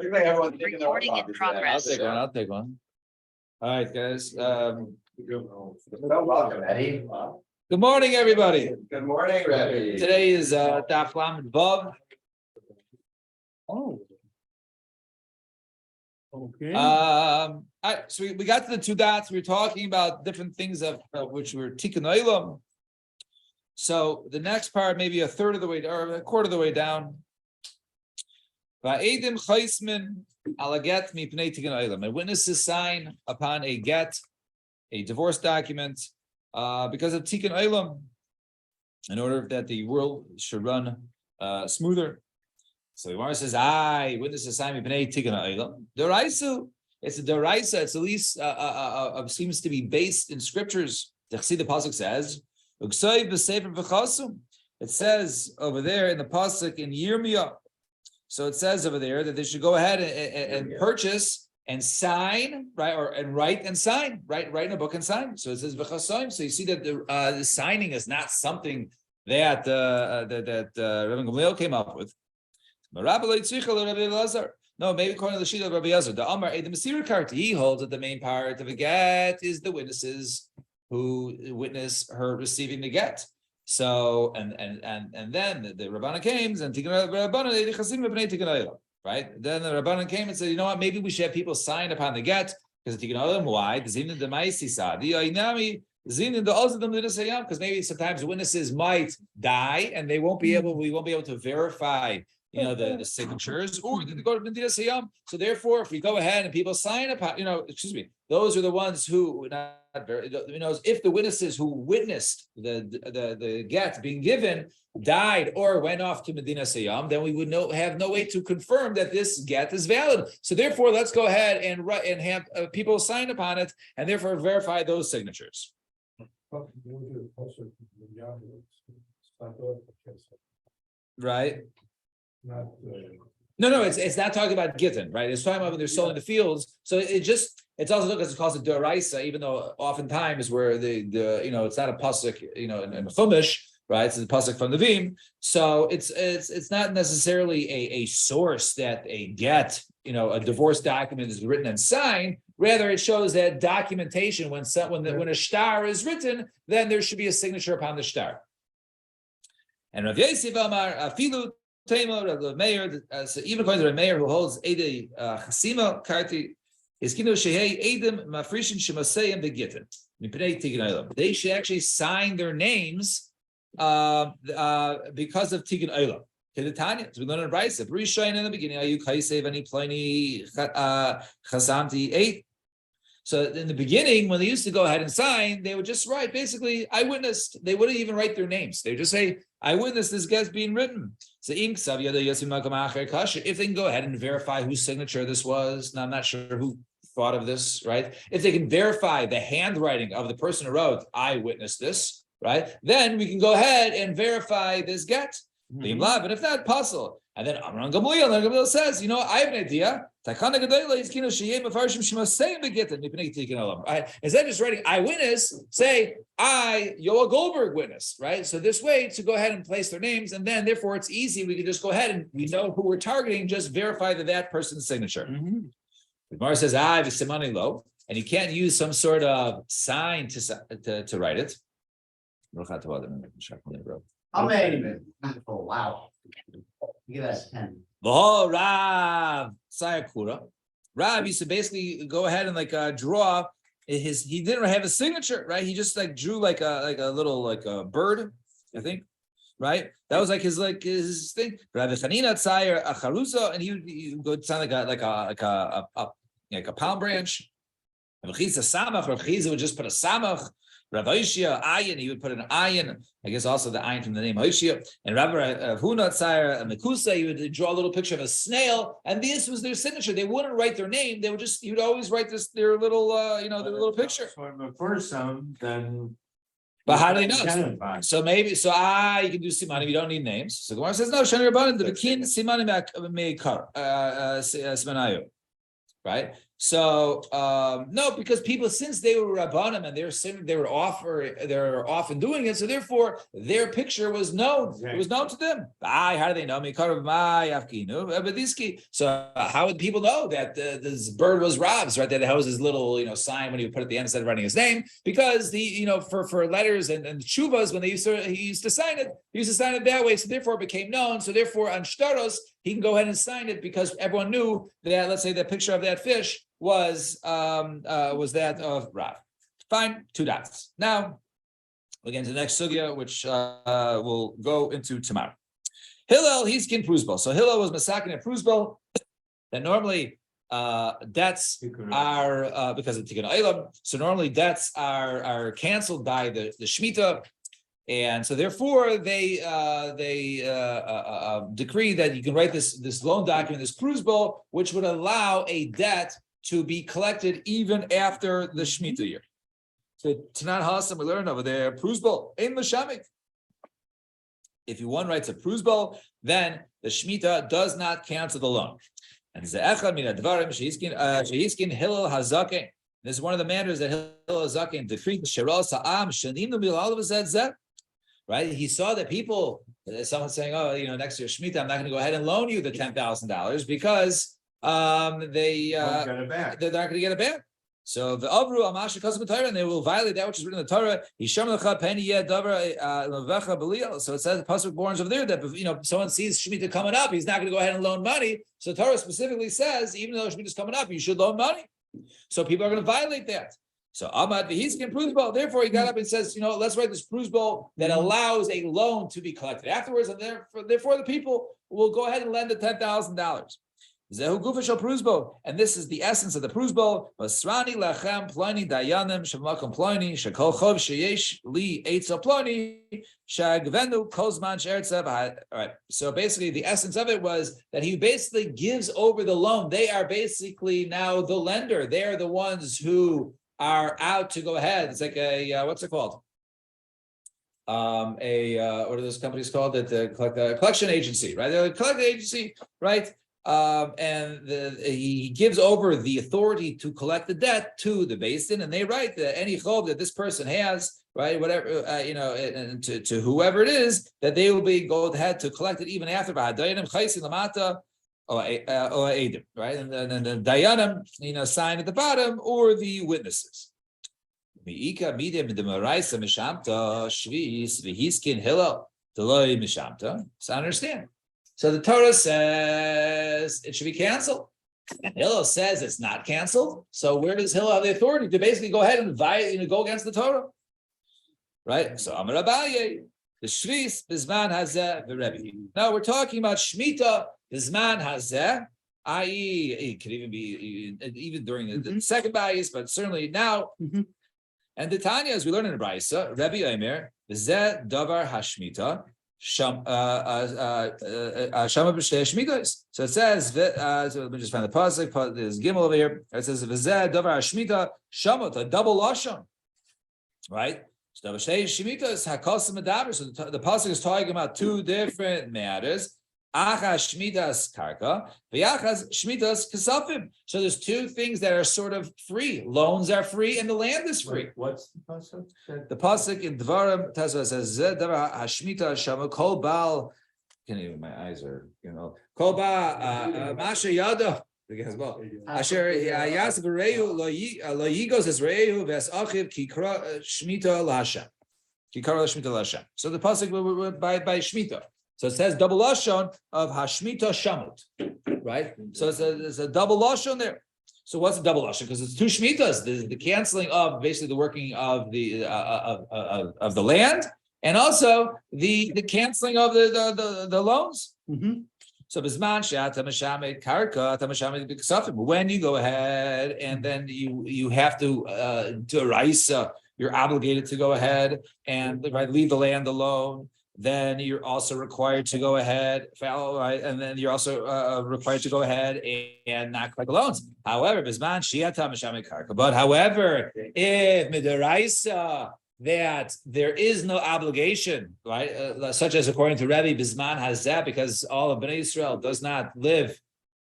Recording in progress. I'll take one. All right, guys. Welcome, Eddie. Good morning, everybody. Good morning, Rebbe. Today is Daf Lamed Vav. Oh. Okay. All right, so we got to the two dots. We were talking about different things of which were Tikkun Olam. So the next part, maybe a third of the way or a quarter of the way down. Va'edim chaismin ala get mipnei Tikkun Olam. A witness's sign upon a get, a divorce document, because of Tikkun Olam, in order that the world should run smoother. So the Gemara says, witness a sign mipnei Tikkun Olam. D'oraisa, it's a d'oraisa. It's at least seems to be based in scriptures. The pasuk says, it says over there in the pasuk in Yirmiyah. So it says over there that they should go ahead and purchase and sign, right, and write and sign, write in a book and sign. So it says v'chasoim. So you see that the signing is not something that Rabbi Gamliel came up with. No, maybe according to the sheet of Rabbi Yazar, the Amar the Masira Karti, he holds that the main part of a get is the witnesses who witness her receiving the get. So and then the Rabbanan came and right. Then the Rabbanan came and said, you know what? Maybe we should have people sign upon the get because Tikkun Olam. Why? Because maybe sometimes witnesses might die and we won't be able to verify, the signatures, or they go to Medina Sayyam. So therefore, if we go ahead and people sign upon, those are the ones who if the witnesses who witnessed the get being given died or went off to Medina Sayyam, then we would have no way to confirm that this get is valid. So therefore, let's go ahead and have people sign upon it and therefore verify those signatures. Right. No, it's not talking about Gittin, right? It's talking about when they're sowing the fields. So it's also because it calls it D'oraisa, even though oftentimes where the it's not a pasuk, in Chumash, right? It's a pasuk from the Vim. So it's not necessarily a source that a get, a divorce document is written and signed. Rather, it shows that documentation when a shtar is written, then there should be a signature upon the shtar. And Rav Yosef Amar Afilu Taimor the mayor, so even according to the mayor who holds Ede Chasima Karti, is Kino Shehei Edem Mafrishin Shemaseyim Begitten. They should actually sign their names because of Tikkun Olam. Kedetanya, so we learn in Brisa. Rishayin in the beginning, Ayu Kaisev Ani Pliny Chasamti 8. So in the beginning, when they used to go ahead and sign, they would just write basically, I witnessed. They wouldn't even write their names. They would just say, I witnessed this get's being written. So if they can go ahead and verify whose signature this was, now I'm not sure who thought of this, right? If they can verify the handwriting of the person who wrote, I witnessed this, right? Then we can go ahead and verify this get. Mm-hmm. But if not, puzzle. And then Amran Gamliel says, I have an idea. Instead of just writing eyewitness, say I, Yoel Goldberg witness, right? So this way to go ahead and place their names, and then therefore it's easy. We can just go ahead and we know who we're targeting, just verify that person's signature. Mm-hmm. The Gemara says, Simani lo, and you can't use some sort of sign to write it. Amen. Oh, wow. Give us 10. Rav Sayakura. Rav used to basically go ahead and draw he didn't have a signature, right? He just drew like a little a bird, I think, right? That was his thing. Rav Chanina Tzayer Acharusa, and he would go sound like a palm branch. Rav Chiza Samach. Rav Chiza would just put a Samach. Rav Hoshia ayin, he would put an ayin. I guess also the ayin from the name Hoshia. And Rav Huna Tzayer Mekusa, he would draw a little picture of a snail, and this was their signature. They wouldn't write their name; he would always write their little, their little picture. For the first then. But how do they know? So maybe you can do simanim. You don't need names. So the Gemara says no. Shani Rabbanan the Bekin simanim meikar simanayu. right? So no, because people, since they were rabbanim and they're often doing it, so therefore their picture was known. It was known to them. How do they know? So how would people know that this bird was Rob's, right? That was his little sign when he would put at the end instead of writing his name, because the for letters and chuvas, when he used to sign it that way. So therefore it became known. So therefore on shtaros he can go ahead and sign it because everyone knew that, let's say, the picture of that fish was that of Rav. Fine, 2 dots. Now we'll get into the next sugya, which we'll go into tomorrow. Hillel, he's kin prusbal. So Hillel was masakin at prusbal. And normally debts are because of tikkun olam. So normally debts are canceled by the shemitah. And so therefore they decree that you can write this loan document, this prusbal, which would allow a debt to be collected even after the Shemitah year. So Tanan Hasam, we learned over there, prusbal in Lashamik. If one writes a prusbal, then the Shemitah does not cancel the loan. And Ze'echad min advarim shehiskin Hillel Hazaken. This is one of the matters that Hillel Hazaken decreed. Sheral Sa'am Shaninu Bilal V'Zed. Right, he saw that people. Someone saying, "Oh, next year Shemitah, I'm not going to go ahead and loan you the $10,000 because they're not going to get it back." So the Avru Amash Kosem Torah, and they will violate that which is written in the Torah. So it says the pasuk warns over there that if someone sees Shemitah coming up, he's not going to go ahead and loan money. So Torah specifically says, even though Shemitah is coming up, you should loan money. So people are going to violate that. So Ahmad V'Hiskin prusbal. Therefore, he got up and says, let's write this prusbal that allows a loan to be collected afterwards, and therefore the people will go ahead and lend the $10,000. Zehu gufa shel prusbal, and this is the essence of the prusbal. Vasrani lachem ploni dayanim shemakom ploni shekol chov sheyesh li eitzel ploni shagvenu kozman sheretzev. All right. So basically, the essence of it was that he basically gives over the loan. They are basically now the lender. They are the ones who are out to go ahead. It's like a what's it called? What are those companies called? That collect a collection agency, right? They're a collection agency, right? And he gives over the authority to collect the debt to the Beis Din, and they write that any chov that this person has, right, whatever and to whoever it is, that they will be go ahead to collect it even after. Or Adam, right? And then the Dayanim, sign at the bottom, or the witnesses. So understand. So the Torah says it should be canceled. And Hillel says it's not canceled. So where does Hillel have the authority to basically go ahead and go against the Torah? Right? So Amar Abaye, the Shvis Bizman Hazeh V'Rebbe. Now we're talking about Shemitah Bizman Hazeh, i.e., it could even be even during the second bias, but certainly now. And the Tanya, as we learn in the Brisa, Rebbe Omer, Zeh Davar Hashmita, Shama B'Shtei Shmitas. So it says, so let me just find the pasuk. There's Gimel over here. It says, Zeh Davar Hashmita, Shamot, a double lashon, right? So the pasuk is talking about two different matters. Achas shmitas karka, v'achas shmitas kasafim. So there's two things that are sort of free. Loans are free, and the land is free. What's the pasuk? The pasuk in Dvarim Tazva says, "Zeh davar hashmita shama kol baal." Can't even. My eyes are, kol baal masha yada. Asher yas v'reyu lo yigos es reyu v'es achiv kikra shmita l'Hashem. Kikra shmita l'Hashem. So the pasuk by shmita. So it says double lashon of hashmita shamut, right? So it's a double lashon there. So what's a double lashon? Because it's two shmitas: the canceling of basically the working of the of the land, and also the canceling of the loans. So bisman she'ata mashamed karka tamashamed b'ksafim. When you go ahead and then you have to deraisa, you're obligated to go ahead and leave the land alone. Then you're also required to go ahead, right? And then you're also required to go ahead and not collect the loans. However, bisman shiata mashamed karka. But however, if midaraisa that there is no obligation, right? Such as according to Rebbe, bisman hazeh, because all of Bnei Israel does not live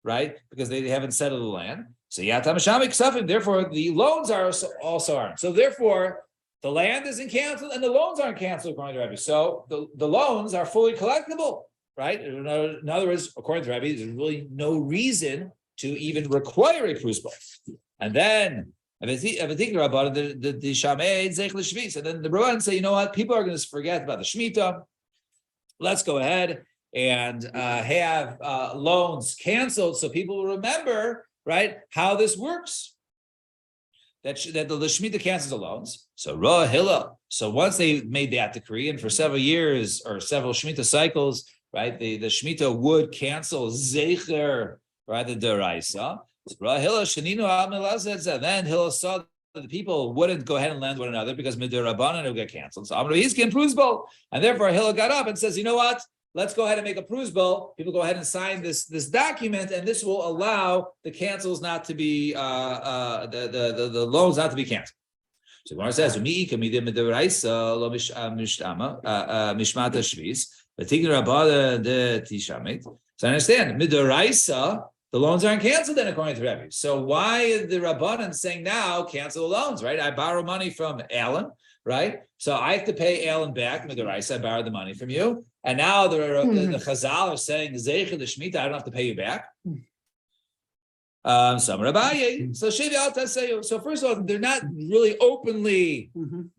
right? Because they haven't settled the land. So Yatam Shamik Ksafim, therefore the loans are also aren't. So therefore, the land isn't canceled and the loans aren't canceled according to Rebbe. So the loans are fully collectible, right? In other words, according to Rebbe, there's really no reason to even require a prusbal. And then and then the Rabban say, you know what? People are going to forget about the Shemitah. Let's go ahead and have loans canceled so people will remember, right, how this works. That the Shemitah cancels the loans. So Ra Hilla. So once they made that decree, and for several years or several Shemitah cycles, right, the Shemitah would cancel Zecher, right, the Deraisa. Ra Hilla Shaninu Amilazet. Then Hilla saw that the people wouldn't go ahead and lend one another because Midirabanan would get canceled. So Amru Hizkin Prusbal, and therefore Hilla got up and says, you know what? Let's go ahead and make a prusbal. People go ahead and sign this document, and this will allow the cancels not to be the loans not to be canceled. So Gemara says, so I understand midoraisa, the loans aren't canceled then according to Rebbe. So why is the Rabbanan saying now cancel the loans? Right? I borrow money from Alan, right? So I have to pay Alan back midoraisa. I borrowed the money from you. And now the Chazal are saying, Zeicher the Shemitah, I don't have to pay you back. Some Rabbaye. So Shevi Alta say, so first of all, they're not really openly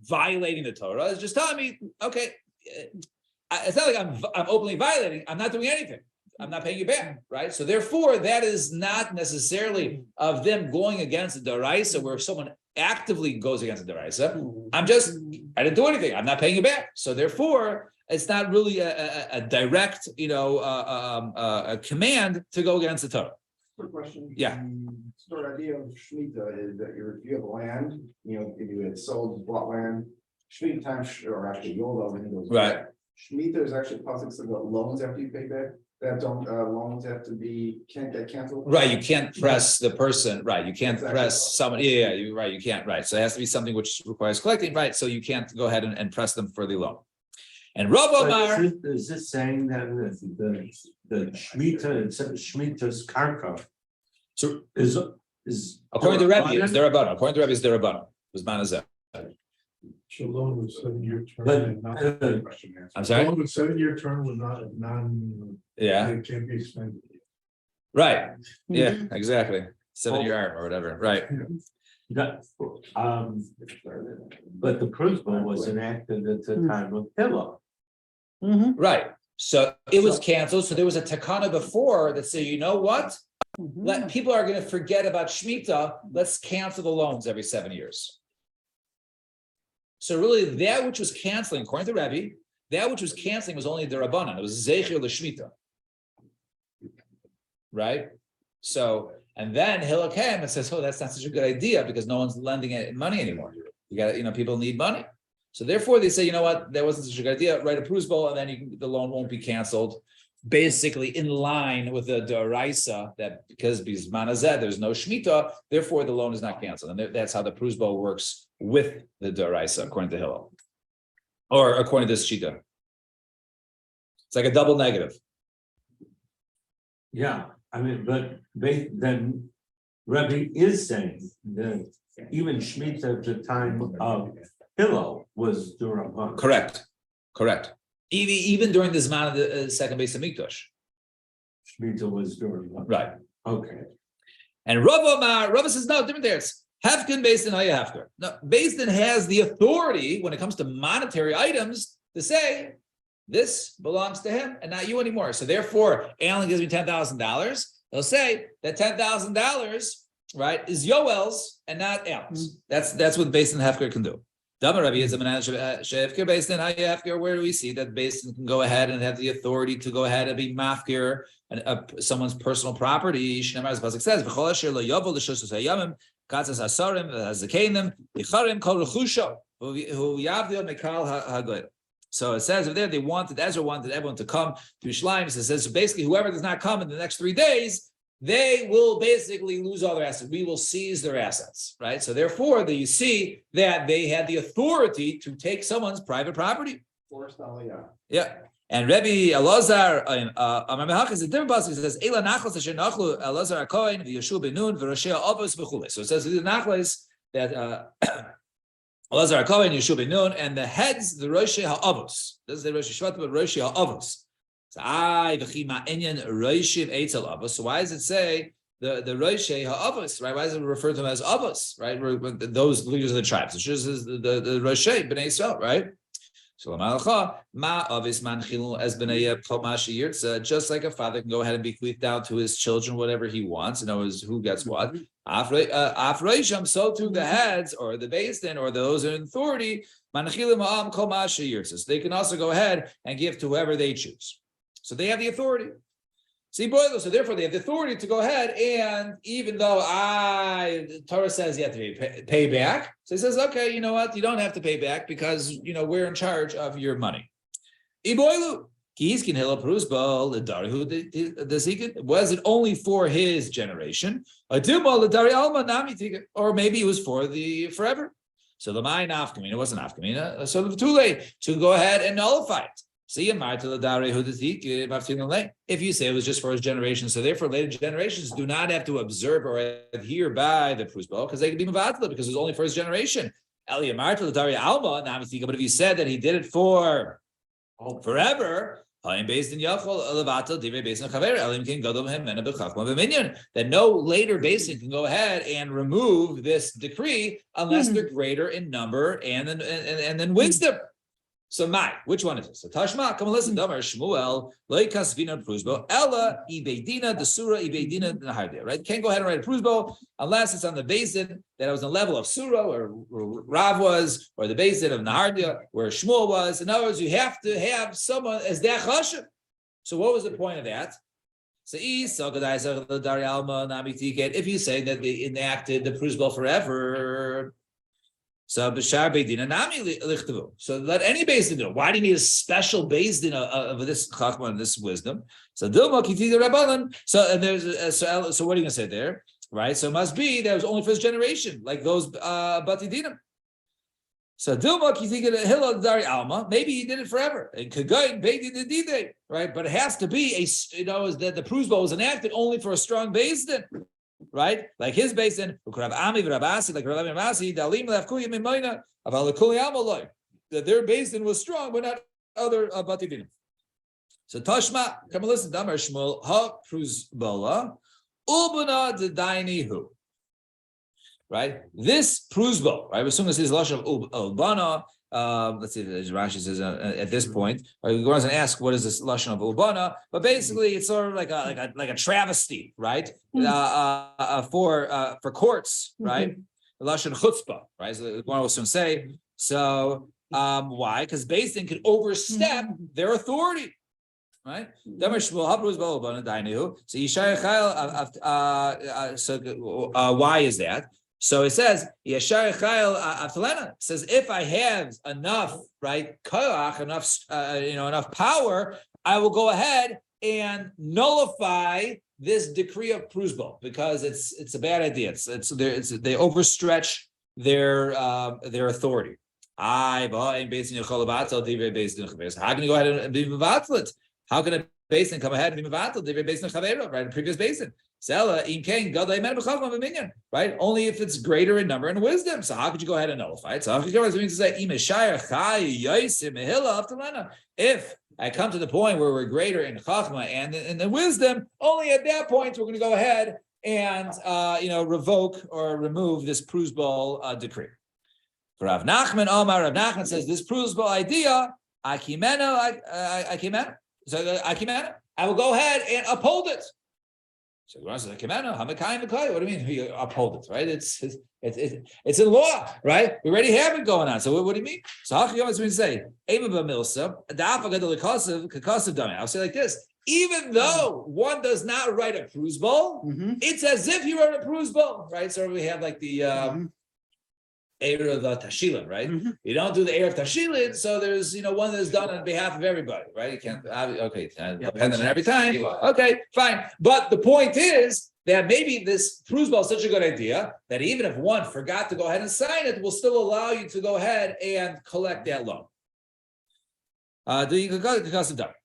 violating the Torah. It's just telling me, okay, it's not like I'm openly violating. I'm not doing anything. I'm not paying you back, right? So therefore, that is not necessarily of them going against the Daraisa, where someone actively goes against the Daraisa. I didn't do anything. I'm not paying you back. So therefore, it's not really a direct, a command to go against the Torah. Quick question. Yeah. The sort of idea of Shemitah is that if you have land, if you had sold, bought land, Shemitah time, or actually Yola, when it goes Right. back, Shemitah is actually possible to go loans after you pay back. That don't loans have to can't get canceled. Right, you can't press the person. Right, you can't Exactly. press someone. Yeah, you're right. You can't. Right, so it has to be something which requires collecting. Right, so you can't go ahead and press them for the loan. And Rav Omar, Is this saying that the Shemitah's karka so is according to Rebbe, it's Derabbanan. According to Rebbe, it's Derabbanan. It was Manazeh. Shalom was 7-year term. But, and not I'm sorry. Shalom was 7-year term was not Yeah. it can't be expended. Right. Yeah. Exactly. 7-year arm or whatever. Right. that, but the prusbal was enacted at the time of Hillel. Right. So it was canceled. So there was a takana before that said, you know what? Let people are going to forget about Shemitah. Let's cancel the loans every 7 years. So really, that which was canceling, according to Rebbe, that which was canceling was only the Rabbanan. It was Zeicher L'Shmita. Right? So, and then Hillel came and says, oh, that's not such a good idea because no one's lending it money anymore. You got, people need money. So therefore, they say, you know what, that wasn't such a good idea. Write a prusbal, and then the loan won't be canceled. Basically, in line with the Daraisa, that because Bizmanazeh, there's no Shemitah, therefore the loan is not canceled. And that's how the prusbal works with the Daraisa, according to Hillel. Or according to this Shita. It's like a double negative. Yeah, I mean, but then Rebbe is saying that even Shemitah at the time of Hillel was Durabban. Correct. Even during the Zman of the second base of Mikdash. Shemitah was Durabban. Right. Okay. And Rav says, no, different there. It's Hefkin based in Haya Hefker. No, based in has the authority when it comes to monetary items to say this belongs to him and not you anymore. So therefore, Alan gives me $10,000. They'll say that $10,000, right, is Yoel's and not Alan's. That's what based in Hefker can do. Damar Rabbi is a Shefker based in Haya Hefker. Where do we see that based can go ahead and have the authority to go ahead and be mafkir and someone's personal property? Shnemar as Pasuk says, "V'chol asher lo yovel l'shos hayamim katzas hasarim hazakenim yicharim kol rechusho hu yavdil mekal hagoyim." So it says over there Ezra wanted everyone to come to Yerushalayim. So it says so basically whoever does not come in the next 3 days, they will basically lose all their assets. We will seize their assets, right? So therefore, you see that they had the authority to take someone's private property. Forced Aliyah. Yeah. And Rebbe Elazar, is a different pasuk. It says, "Ela nachlas asher nachlu Elazar HaKohen v'Yeshua ben Nun v'Roshei Avos v'chulei." So it says the nachlas that Elazar HaKohen, Yeshua ben Nun, and the heads, the Roshei HaAvos. This is the Rosh Shvat, but Roshei HaAvos. So so why does it say the Roshei HaAvos? Right? Why does it refer to them as Avos? Right? Those leaders of the tribes. It just is the Roshei Bnei Yisrael, right? So just like a father can go ahead and bequeath down to his children whatever he wants, and knows who gets what. So to the heads or the basin or those in authority, so they can also go ahead and give to whoever they choose. So they have the authority. So therefore they have the authority to go ahead, and even though the Torah says you have to pay back, so he says, okay, you know what, you don't have to pay back because we're in charge of your money. Was it only for his generation? Or maybe it was for the forever. So the mine nafkamina, it wasn't nafkamina, so too late to go ahead and nullify it. If you say it was just for his generation, so therefore later generations do not have to observe or adhere by the prusbal because they can be mevatla because it was only for his generation. But if you said that he did it for forever, that no later basin can go ahead and remove this decree unless they're greater in number and then wisdom. So which one is it? So Tashma, come and listen. Damar Shmuel, Loikas Vina Prusbo, Ella Ibeidina, the Surah Ibeidina Nahardia, right? Can't go ahead and write a Prusbo unless it's on the basin that it was on the level of Surah or Rav was, or the basin of Nahardia where Shmuel was. In other words, you have to have someone as that chashuv. So what was the point of that? So if you say that they enacted the Prusbo forever. So b'shar beidin nami lichtavu. So let any beis din do. Why do you need a special beis din of this chachma and this wisdom? So dilma kiti the rabbanan. So and there's so what are you gonna say there, right? So it must be that it was only for his generation, like those batidinim. So dilma kiti hillel dari alma. Maybe he did it forever. And kagayin beidin the right? But it has to be is that the prusbo was enacted only for a strong beis din. Right, like his basin, like that their basin was strong, but not other batidinim. So Tashma, come and listen. Damar Shmuel ha pruzbola ubana dedainihu. Right, this pruzbo, right? As soon as his lush of ubana. Let's see, as Rashi says at this point, or he goes and asks, "What is this lashon of ubana?" But basically, it's sort of like a travesty, right? For courts, right? The lashon chutzpah, right? So one will soon say. So why? Because Beis can overstep their authority, right? So why is that? So it says, Yeshar Chayil Avtalena says, if I have enough, right, koach, enough power, I will go ahead and nullify this decree of prusbo because it's a bad idea. They overstretch their authority. How can you go ahead and be mevatlet? How can a basin come ahead and be mevatlet? Right, a previous basin. Right? Only if it's greater in number and wisdom. So how could you go ahead and nullify it? So it means to say, if I come to the point where we're greater in chachma and in the wisdom, only at that point we're going to go ahead and revoke or remove this prusbal decree. For Rav Nachman, Rav Nachman says this prusbal idea, I will go ahead and uphold it. So the says, what do you mean you uphold it, right? It's in law, right? We already have it going on. So what do you mean? So I'll say, I'll say like this. Even though one does not write a prusbal, it's as if he wrote a prusbal, right? So we have like the Eir of Tashilin, right? You don't do the Eir of Tashilin, so there's one that's done on behalf of everybody, right? You can't dependent on every time. Okay, fine. But the point is that maybe this prusbal is such a good idea that even if one forgot to go ahead and sign it, will still allow you to go ahead and collect that loan. Do you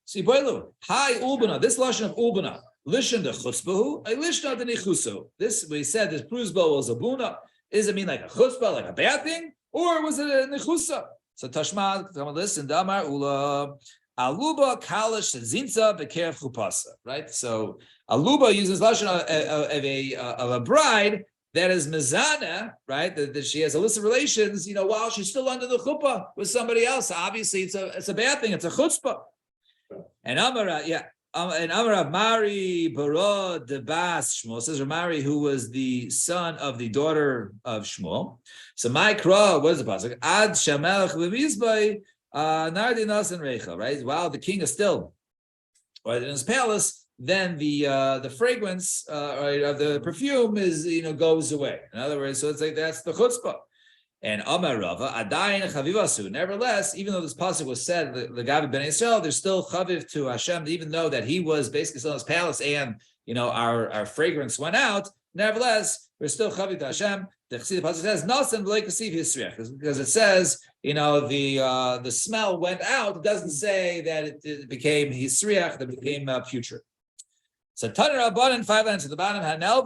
see boilu? Hi ulbana. This lashon of ulbana. Lishon the chutzpahu. I lishon the nichuso. This we said this prusbo was a buna. Does it mean like a chutzpah, like a bad thing, or was it a nichusa? So Tashma, come on, listen. Damar ula aluba kalish zinza bekerev chupasa. Right. So aluba uses lashon of a bride that is mezana, right? That she has illicit relations, while she's still under the chuppah with somebody else. Obviously, it's a bad thing. It's a chutzpah. And Amara, and Amara Mari Barod de Bas Shmuel says Mari, who was the son of the daughter of Shmuel. So my kra, what is the pasuk? Ad Shamelach Levizbay Nardinas and Rechel, right? While the king is still right in his palace, then the fragrance of the perfume is goes away. In other words, so it's like that's the chutzpah. And Amar Rava Adayin Chavivasu. Nevertheless, even though this pasuk was said the Gavi Ben Yisrael, there's still chaviv to Hashem, even though that he was basically still in his palace and our fragrance went out. Nevertheless, we're still chaviv to Hashem. The pasuk says Nasan v'leikasiv hisriach, because it says the smell went out. It doesn't say that it became hisriach, that it became putrid. So Tanur Rabbanan 5 lines at the bottom. Hanel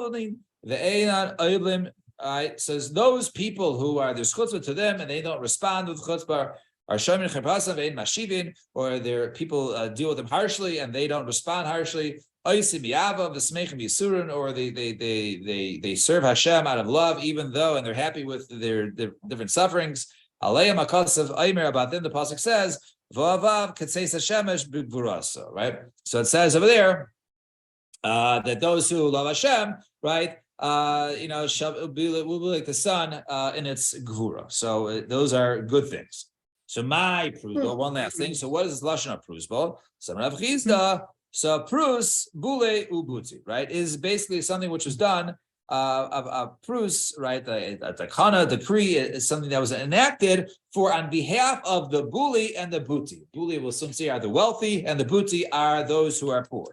the Einan Oiblim. All right, says those people who are there's chutzpah to them and they don't respond with chutzpah are shomin chipasam ve'in mashivin, or their people deal with them harshly and they don't respond harshly. Oisim yava v'smeichim yisurin, or they serve Hashem out of love, even though and they're happy with their different sufferings. Aleim akasav aimer, about them the pasuk says v'avav katseis hashemesh b'gvurasa. Right, so it says over there that those who love Hashem, right. Will be like the sun in its gvura. So those are good things. So my prusbal, one last thing. So what is this lashon of prusbal? So Rav Chizda, so prus bule ubuti, right, is basically something which was done of prus, right? The takana decree is something that was enacted on behalf of the buli and the buti. Buli will soon say are the wealthy, and the buti are those who are poor.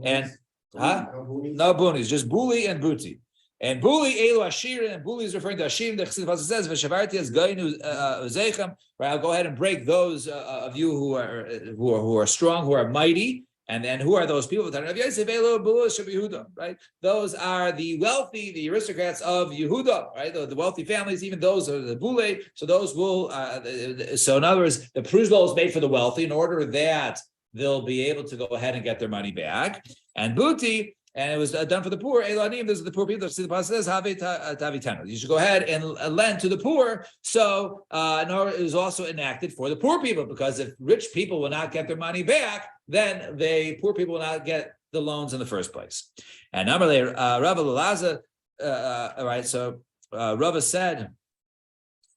And no bunis, just buli and buti. And buli elu ashirin, and buli is referring to ashirin. The Chassidus says v'shavarti as gainu zeichem. Right, I'll go ahead and break those of you who are strong, who are mighty. And then who are those people? Right, those are the wealthy, the aristocrats of Yehuda. Right, the wealthy families, even those are the bule. So those will. So in other words, the prusbal is made for the wealthy in order that they'll be able to go ahead and get their money back. And buti, and it was done for the poor. Elanim, those are the poor people. The pasuk says, "Have you should go ahead and lend to the poor." So, it was also enacted for the poor people, because if rich people will not get their money back, then poor people will not get the loans in the first place. And Amalei Rava Lulaza, right? So Rava said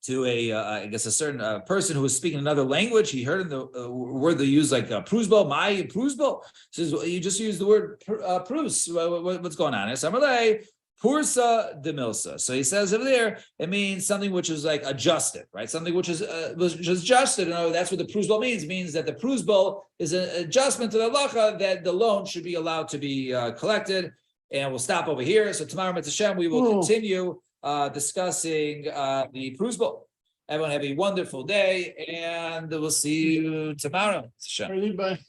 to I guess a certain person who was speaking another language, he heard the word they use like prusbal, my prusbal. Says, well, you just use the word prus. What's going on? It's Amalei Pursa de Milsa. So he says over there, it means something which is like adjusted, right? Something which is adjusted. That's what the prusbal means. It means that the prusbal is an adjustment to the halacha that the loan should be allowed to be collected. And we'll stop over here. So tomorrow, Mitzvah Shem, we will continue discussing the prusbal. Everyone have a wonderful day, and we'll see you tomorrow. Bye.